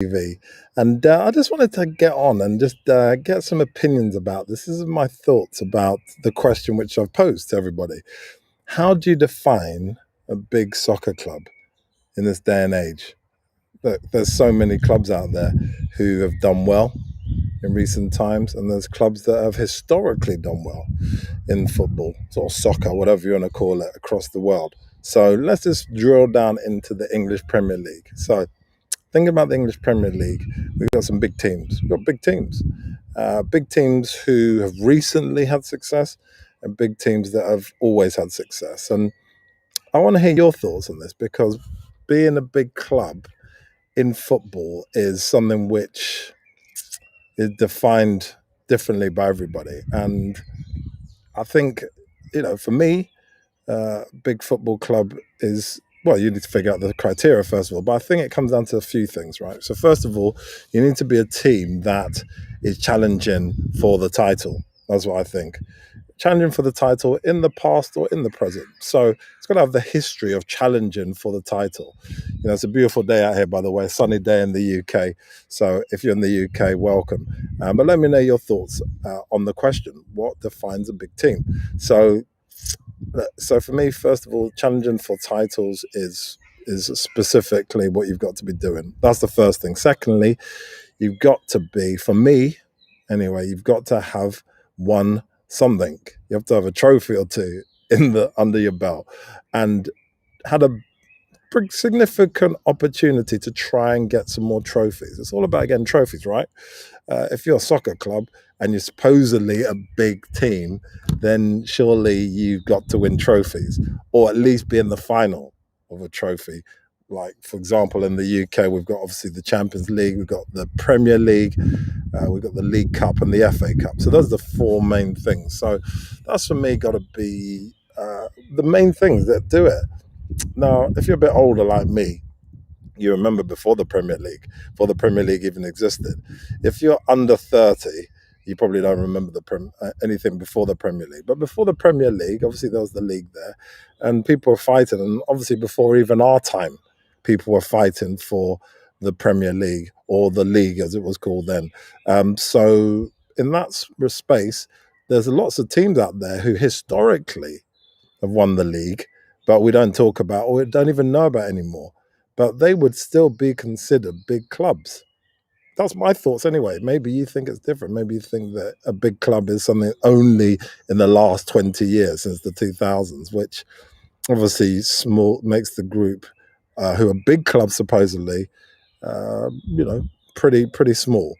TV, and I just wanted to get on and just get some opinions about this. This is my thoughts about the question which I've posed to everybody. How do you define a big soccer club in this day and age? Look, there's so many clubs out there who have done well in recent times, and there's clubs that have historically done well in football, sort of soccer, whatever you want to call it, across the world. So let's just drill down into the English Premier League. So thinking about the English Premier League, we've got some big teams. We've got big teams who have recently had success, and big teams that have always had success. And I want to hear your thoughts on this because being a big club in football is something which is defined differently by everybody. And I think, for me, big football club is, well, you need to figure out the criteria first of all, but I think it comes down to a few things, right? So first of all, you need to be a team that is challenging for the title. That's what I think. Challenging for the title in the past or in the present. So it's got to have the history of challenging for the title. It's a beautiful day out here, by the way, a sunny day in the UK. So if you're in the UK, welcome. But let me know your thoughts on the question. What defines a big team? So for me, first of all, challenging for titles is specifically what you've got to be doing. That's the first thing. Secondly, you've got to be, for me anyway, you've got to have won something. You have to have a trophy or two under your belt and had a significant opportunity to try and get some more trophies. It's all about getting trophies, right? If you're a soccer club and you're supposedly a big team, then surely you've got to win trophies or at least be in the final of a trophy. Like, for example, in the UK, we've got obviously the Champions League, we've got the Premier League, we've got the League Cup and the FA Cup. So those are the four main things. So that's, for me, got to be the main things that do it. Now, if you're a bit older like me, you remember before the Premier League even existed. If you're under 30, you probably don't remember anything before the Premier League. But before the Premier League, obviously there was the league there, and people were fighting. And obviously before even our time, people were fighting for the Premier League, or the league as it was called then. So in that space, there's lots of teams out there who historically have won the league, but we don't talk about or don't even know about anymore. But they would still be considered big clubs. That's my thoughts anyway. Maybe you think it's different. Maybe you think that a big club is something only in the last 20 years, since the 2000s, which obviously small makes the group who are big clubs supposedly, pretty small.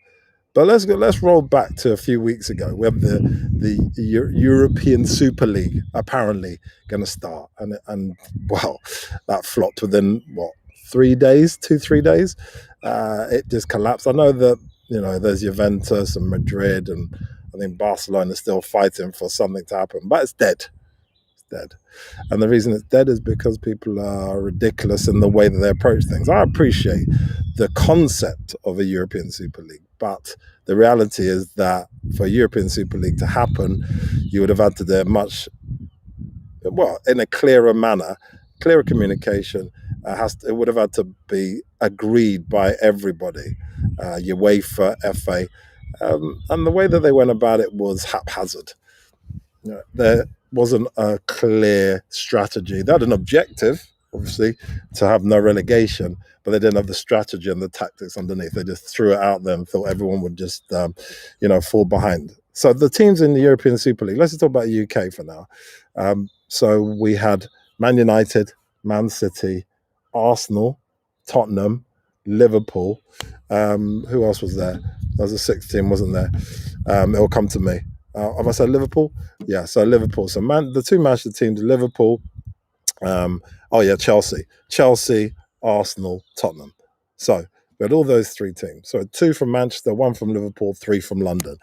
But let's roll back to a few weeks ago. We have the European Super League apparently going to start, and well, that flopped within 3 days, 2-3 days. It just collapsed. I know that there's Juventus and Madrid, and I think Barcelona is still fighting for something to happen, but it's dead. It's dead. And the reason it's dead is because people are ridiculous in the way that they approach things. I appreciate the concept of a European Super League, but the reality is that for a European Super League to happen, you would have had to do it in a clearer manner, clearer communication. It would have had to be agreed by everybody, UEFA, FA, and the way that they went about it was haphazard. There wasn't a clear strategy. They had an objective, obviously, to have no relegation, but they didn't have the strategy and the tactics underneath. They just threw it out there and thought everyone would just, fall behind. So the teams in the European Super League, let's just talk about UK for now. So we had Man United, Man City, Arsenal, Tottenham, Liverpool. Who else was there? There was a sixth team, wasn't there? It'll come to me. Have I said Liverpool? Yeah, so Liverpool. So the two Manchester teams, Liverpool. Chelsea, Arsenal, Tottenham. So we had all those three teams. So 2 from Manchester, 1 from Liverpool, 3 from London.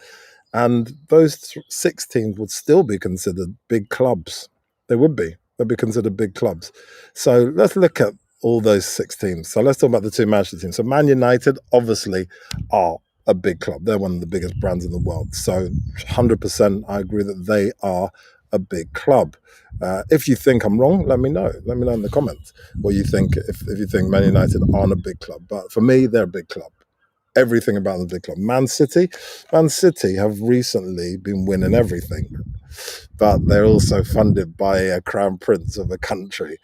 And those 6 teams would still be considered big clubs. They would be. They'd be considered big clubs. So let's look at all those 6 teams. So let's talk about the 2 Manchester teams. So Man United obviously are a big club. They're one of the biggest brands in the world. So 100% I agree that they are a big club. If you think I'm wrong, let me know. Let me know in the comments what you think, if you think Man United aren't a big club. But for me, they're a big club. everything about the big club. Man City have recently been winning everything, but they're also funded by a crown prince of a country,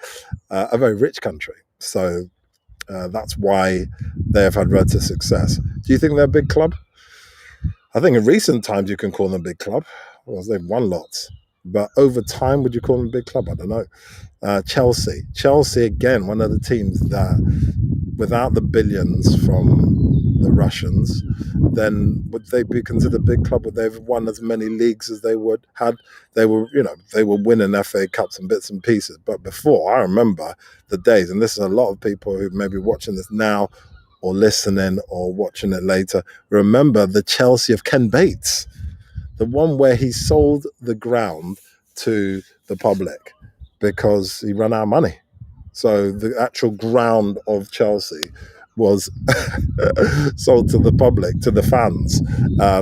a very rich country. So that's why they have had relative success. Do you think they're a big club? I think in recent times you can call them a big club because they've won lots. But over time, would you call them a big club? I don't know. Chelsea again, one of the teams that, without the billions from the Russians, then would they be considered a big club? Would they have won as many leagues as they would had? They were winning FA Cups and bits and pieces. But before, I remember the days, and this is a lot of people who may be watching this now or listening or watching it later, remember the Chelsea of Ken Bates, the one where he sold the ground to the public because he ran out of money. So the actual ground of Chelsea was sold to the public, to the fans.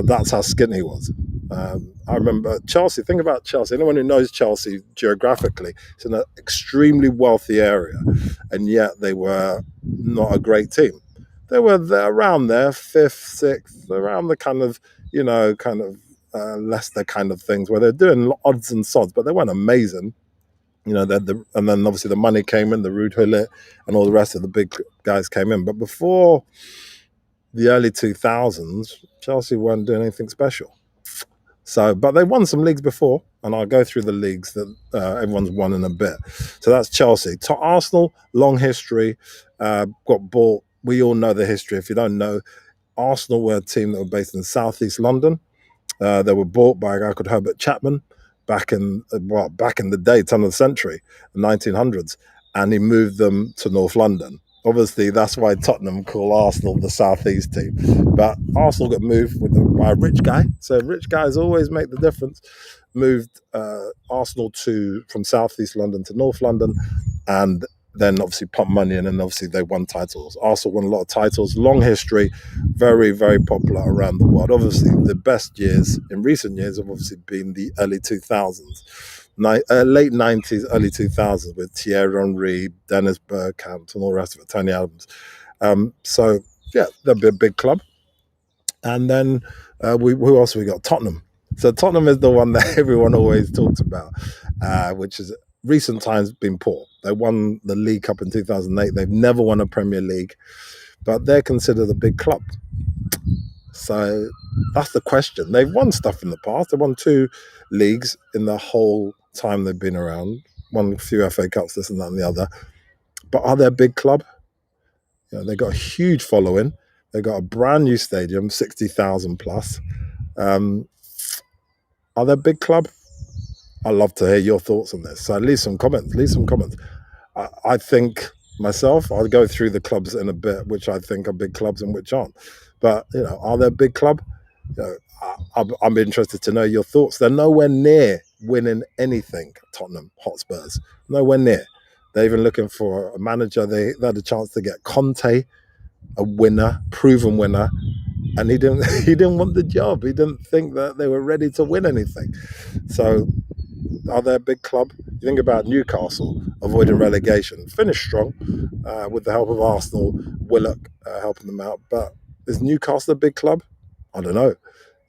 That's how skinny he was. I remember Chelsea. Think about Chelsea. Anyone who knows Chelsea geographically, it's in an extremely wealthy area, and yet they were not a great team. They were there, around there, fifth, sixth, around the kind of Leicester kind of things where they're doing odds and sods, but they weren't amazing. And then obviously the money came in, the Ruud Gullit and all the rest of the big guys came in. But before the early 2000s, Chelsea weren't doing anything special. So, but they won some leagues before, and I'll go through the leagues that everyone's won in a bit. So that's Chelsea. To Arsenal, long history, got bought. We all know the history. If you don't know, Arsenal were a team that were based in southeast London. They were bought by a guy called Herbert Chapman back in the day, turn of the century, the 1900s, and he moved them to North London. Obviously, that's why Tottenham call Arsenal the southeast team. But Arsenal got moved by a rich guy, so rich guys always make the difference. Moved Arsenal from southeast London to North London, and then obviously pumped money in, and obviously they won titles. Arsenal won a lot of titles, long history, very, very popular around the world. Obviously, the best years in recent years have obviously been the early 2000s, late 90s, early 2000s with Thierry Henry, Dennis Bergkamp, and all the rest of it, Tony Adams. So, yeah, they'll be a big club. And then who else have we got? Tottenham. So Tottenham is the one that everyone always talks about, which is recent times been poor. They won the League Cup in 2008. They've never won a Premier League, but they're considered a big club. So that's the question. They've won stuff in the past. They won 2 leagues in the whole time they've been around. Won a few FA Cups, this and that and the other. But are they a big club? They've got a huge following. They've got a brand new stadium, 60,000 plus. Are they a big club? I'd love to hear your thoughts on this. So leave some comments. I think myself, I'll go through the clubs in a bit, which I think are big clubs and which aren't. But, are they a big club? I'm interested to know your thoughts. They're nowhere near winning anything, Tottenham Hotspurs. Nowhere near. They're even looking for a manager. They had a chance to get Conte, a winner, proven winner, and he didn't want the job. He didn't think that they were ready to win anything. So are they a big club? You think about Newcastle avoiding relegation, finished strong with the help of Arsenal, Willock helping them out. But is Newcastle a big club? I don't know.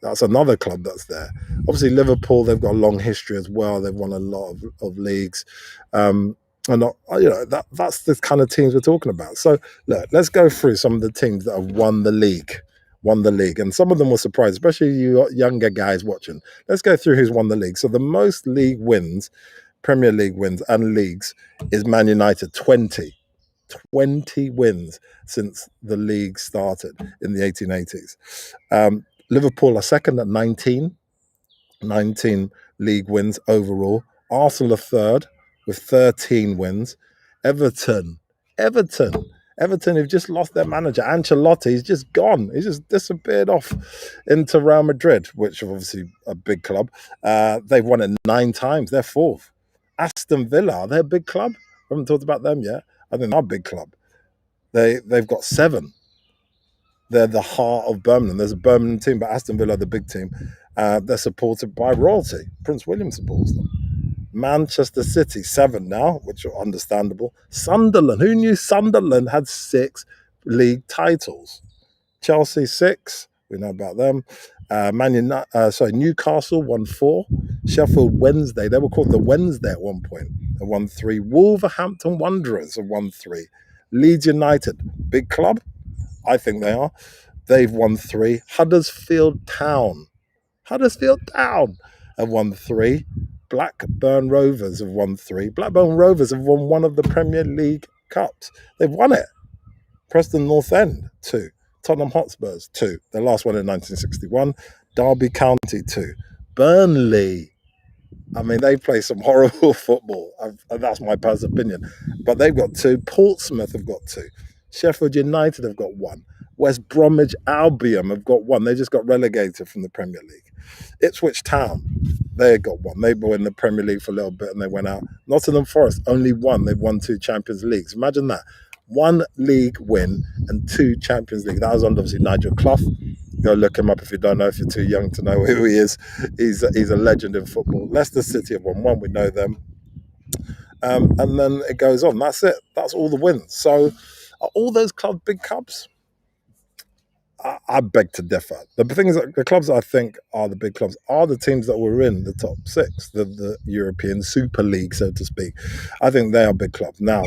That's another club that's there. Obviously, Liverpool, they've got a long history as well. They've won a lot of leagues. And that's the kind of teams we're talking about. So look, let's go through some of the teams that have won the league. And some of them were surprised, especially you younger guys watching. Let's go through who's won the league. So the most league wins, Premier League wins and leagues is Man United, 20 wins since the league started in the 1880s. Liverpool are second at 19 league wins overall. Arsenal are third with 13 wins. Everton have just lost their manager. Ancelotti, he's just gone. He's just disappeared off into Real Madrid, which are obviously a big club. They've won it 9 times. They're fourth. Aston Villa, they're a big club. We haven't talked about them yet. I think they're a big club. They've got 7. They're the heart of Birmingham. There's a Birmingham team, but Aston Villa, the big team. They're supported by royalty. Prince William supports them. Manchester City, 7 now, which are understandable. Sunderland, who knew Sunderland had 6 league titles? Chelsea 6. We know about them. Newcastle won 4. Sheffield Wednesday, they were called the Wednesday at one point, and won 3. Wolverhampton Wanderers have won 3. Leeds United, big club, I think they are. They've won 3. Huddersfield Town have won 3. Blackburn Rovers have won 3. Blackburn Rovers have won one of the Premier League Cups. They've won it. Preston North End, 2. Tottenham Hotspurs, 2. The last one in 1961. Derby County, 2. Burnley. I mean, they play some horrible football. That's my personal opinion. But they've got 2. Portsmouth have got 2. Sheffield United have got 1. West Bromwich Albion have got 1. They just got relegated from the Premier League. Ipswich Town, they got 1. They were in the Premier League for a little bit and they went out. Nottingham Forest, only 1. They've won 2 Champions Leagues. Imagine that. 1 league win and 2 Champions League. That was under, obviously, Nigel Clough. Go look him up if you don't know, if you're too young to know who he is. He's a legend in football. Leicester City have won 1. We know them. And then it goes on. That's it. That's all the wins. So are all those clubs big clubs? I beg to differ. The thing is that the clubs that I think are the big clubs are the teams that were in the top 6, the European Super League, so to speak. I think they are big clubs. Now,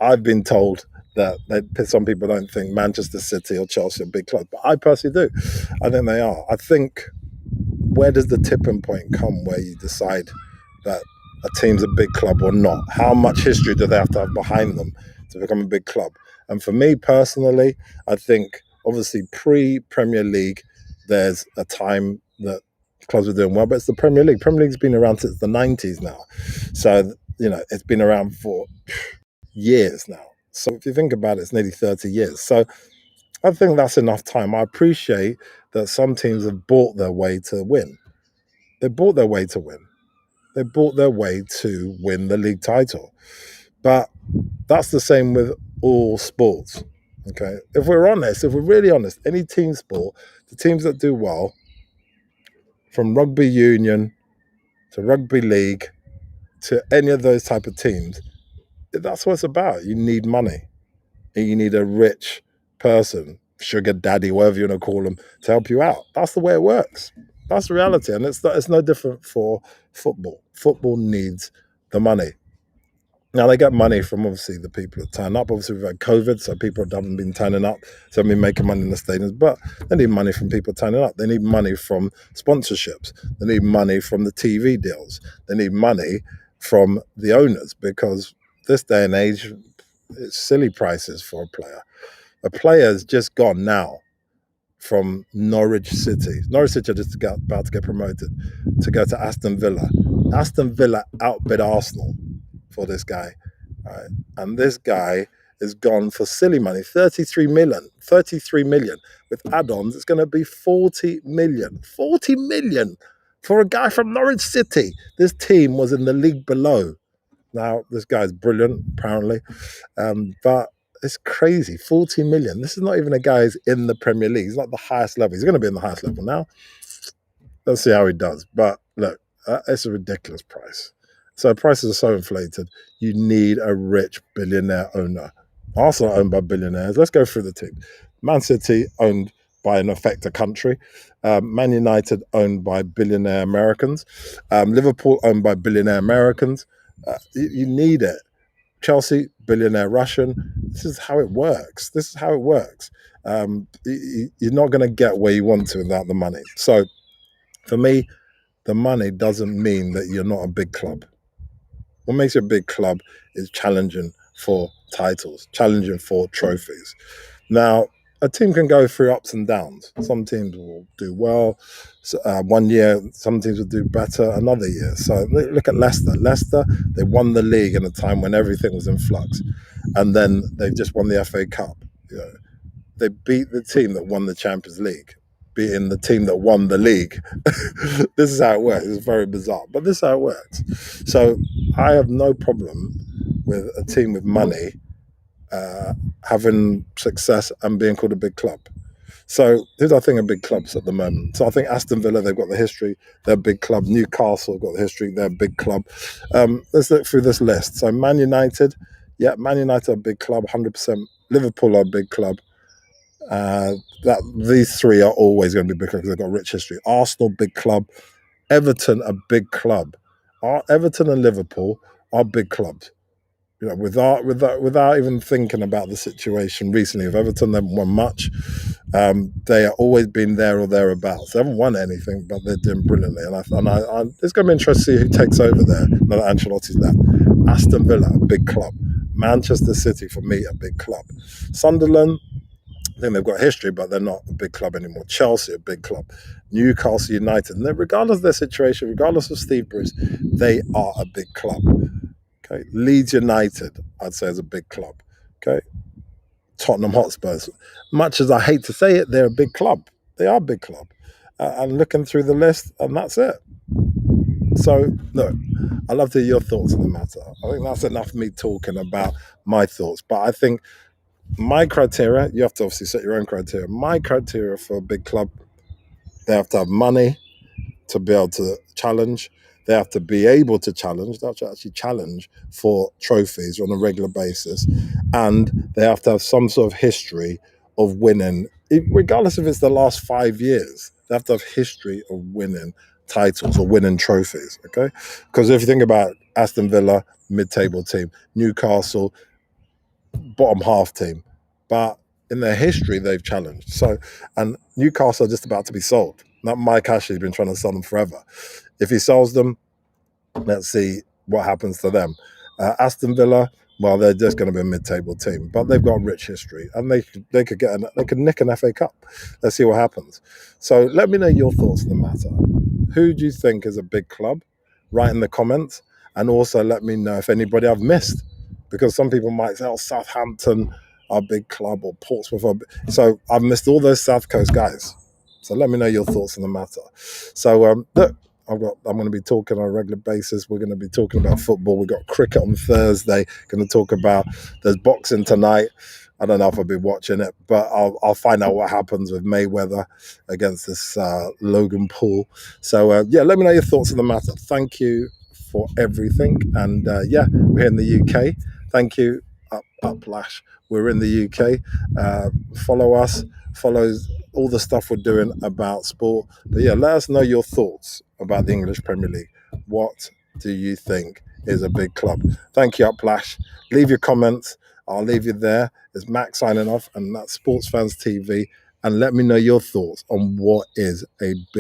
I've been told that some people don't think Manchester City or Chelsea are big clubs, but I personally do. I think they are. I think, where does the tipping point come where you decide that a team's a big club or not? How much history do they have to have behind them to become a big club? And for me personally, I think, obviously, pre-Premier League, there's a time that clubs were doing well, but it's the Premier League. Premier League's been around since the 90s now. So, it's been around for years now. So if you think about it, it's nearly 30 years. So I think that's enough time. I appreciate that some teams have bought their way to win. They bought their way to win. They bought their way to win the league title. But that's the same with all sports. Okay, if we're really honest, any team sport, the teams that do well, from rugby union to rugby league to any of those type of teams, that's what it's about. You need money. And you need a rich person, sugar daddy, whatever you want to call them, to help you out. That's the way it works. That's the reality. And it's no different for football. Football needs the money. Now, they get money from, obviously, the people that turn up. Obviously, we've had COVID, so people haven't been turning up. So they've been making money in the stadiums. But they need money from people turning up. They need money from sponsorships. They need money from the TV deals. They need money from the owners, because this day and age, it's silly prices for a player. A player's just gone now from Norwich City. Norwich City are just about to get promoted to go to Aston Villa. Aston Villa outbid Arsenal for this guy. Right? And this guy is gone for silly money, 33 million. With add-ons, it's going to be 40 million. 40 million for a guy from Norwich City. This team was in the league below. Now, this guy's brilliant, apparently. But it's crazy. 40 million. This is not even a guy who's in the Premier League. He's not the highest level. He's going to be in the highest level now. Let's see how he does. But look, it's a ridiculous price. So prices are so inflated. You need a rich billionaire owner. Arsenal owned by billionaires. Let's go through the team. Man City owned by, in effect, a country. Man United owned by billionaire Americans. Liverpool owned by billionaire Americans. You need it. Chelsea, billionaire Russian. This is how it works. You're not going to get where you want to without the money. So for me, the money doesn't mean that you're not a big club. What makes you a big club is challenging for titles, challenging for trophies. Now, a team can go through ups and downs. Some teams will do well. One year, some teams will do better another year. So look at Leicester. Leicester, they won the league in a time when everything was in flux. And then they just won the FA Cup. They beat the team that won the Champions League, beating the team that won the league. This is how it works. It's very bizarre, but this is how it works. So I have no problem with a team with money having success and being called a big club. So who's I think are big clubs at the moment? So I think Aston Villa, they've got the history, they're a big club. Newcastle have got the history, they're a big club. Let's look through this list. So Man United are a big club, 100%. Liverpool are a big club. That these three are always going to be big because they've got rich history. Arsenal, big club. Everton, a big club. Everton and Liverpool are big clubs. You know, without even thinking about the situation recently of Everton, they haven't won much. They have always been there or thereabouts. They haven't won anything, but they're doing brilliantly. And it's going to be interesting to see who takes over there now that Ancelotti's left. Aston Villa, a big club. Manchester City, for me, a big club. Sunderland, I think they've got history, but they're not a big club anymore. Chelsea, a big club. Newcastle United, and regardless of their situation, regardless of Steve Bruce, they are a big club. Okay, Leeds United, I'd say, is a big club. Okay, Tottenham Hotspurs. Much as I hate to say it, they're a big club. They are a big club. And looking through the list, and that's it. So, look, I'd love to hear your thoughts on the matter. I think that's enough of me talking about my thoughts. But I think my criteria, you have to obviously set your own criteria. My criteria for a big club, they have to have money to be able to challenge. They have to be able to challenge. They have to actually challenge for trophies on a regular basis. And they have to have some sort of history of winning, regardless if it's the last 5 years. They have to have history of winning titles or winning trophies, okay? Because if you think about Aston Villa, mid-table team, Newcastle, bottom half team, but in their history they've challenged. So, and Newcastle are just about to be sold. That Mike Ashley's been trying to sell them forever. If he sells them, let's see what happens to them. Aston Villa, well, they're just going to be a mid-table team, but they've got rich history, and they could nick an FA Cup. Let's see what happens. So, let me know your thoughts on the matter. Who do you think is a big club? Write in the comments, and also let me know if anybody I've missed, because some people might say, "Oh, Southampton are a big club," or Portsmouth are. So I've missed all those South Coast guys. So let me know your thoughts on the matter. So look, I'm going to be talking on a regular basis. We're going to be talking about football. We've got cricket on Thursday. Going to talk about, there's boxing tonight. I don't know if I'll be watching it, but I'll find out what happens with Mayweather against this Logan Paul. So yeah, let me know your thoughts on the matter. Thank you for everything. And yeah, we're here in the UK. Thank you, Uplash. We're in the UK. Follow us. Follow all the stuff we're doing about sport. But yeah, let us know your thoughts about the English Premier League. What do you think is a big club? Thank you, Uplash. Leave your comments. I'll leave you there. It's Max signing off, and that's Sports Fans TV. And let me know your thoughts on what is a big